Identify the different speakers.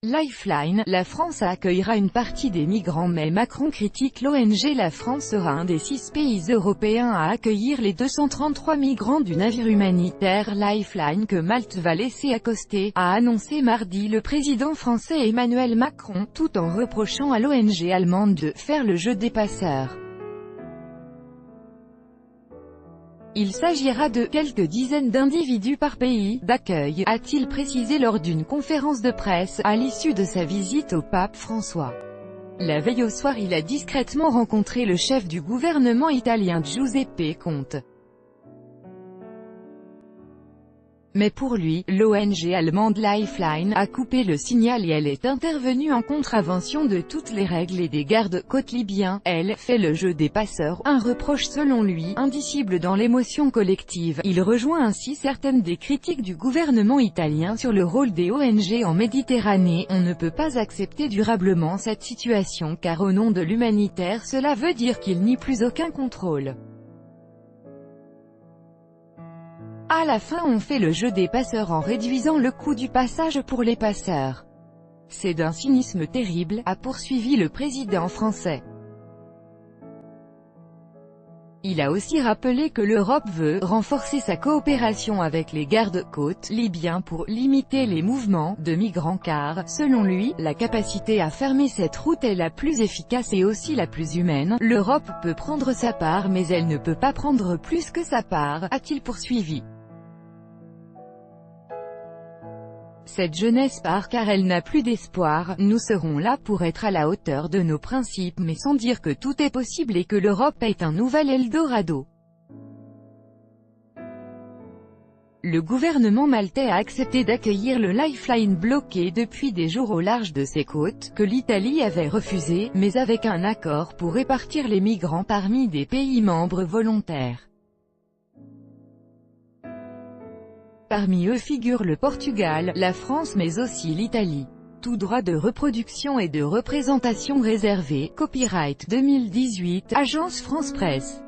Speaker 1: Lifeline, la France accueillera une partie des migrants mais Macron critique l'ONG. La France sera un des 6 pays européens à accueillir les 233 migrants du navire humanitaire Lifeline que Malte va laisser accoster, a annoncé mardi le président français Emmanuel Macron, tout en reprochant à l'ONG allemande de « faire le jeu des passeurs ». Il s'agira de « quelques dizaines d'individus par pays d'accueil », a-t-il précisé lors d'une conférence de presse, à l'issue de sa visite au pape François. La veille au soir, il a discrètement rencontré le chef du gouvernement italien Giuseppe Conte. Mais pour lui, l'ONG allemande Lifeline a coupé le signal et elle est intervenue en contravention de toutes les règles et des gardes-côtes libyens. Elle fait le jeu des passeurs, un reproche selon lui, indicible dans l'émotion collective. Il rejoint ainsi certaines des critiques du gouvernement italien sur le rôle des ONG en Méditerranée. On ne peut pas accepter durablement cette situation car au nom de l'humanitaire cela veut dire qu'il n'y a plus aucun contrôle. À la fin on fait le jeu des passeurs en réduisant le coût du passage pour les passeurs. C'est d'un cynisme terrible, a poursuivi le président français. Il a aussi rappelé que l'Europe veut renforcer sa coopération avec les gardes-côtes libyens pour limiter les mouvements de migrants car, selon lui, la capacité à fermer cette route est la plus efficace et aussi la plus humaine. L'Europe peut prendre sa part mais elle ne peut pas prendre plus que sa part, a-t-il poursuivi. Cette jeunesse part car elle n'a plus d'espoir. Nous serons là pour être à la hauteur de nos principes mais sans dire que tout est possible et que l'Europe est un nouvel Eldorado. Le gouvernement maltais a accepté d'accueillir le Lifeline bloqué depuis des jours au large de ses côtes, que l'Italie avait refusé, mais avec un accord pour répartir les migrants parmi des pays membres volontaires. Parmi eux figurent le Portugal, la France mais aussi l'Italie. Tout droit de reproduction et de représentation réservé. Copyright 2018, Agence France Presse.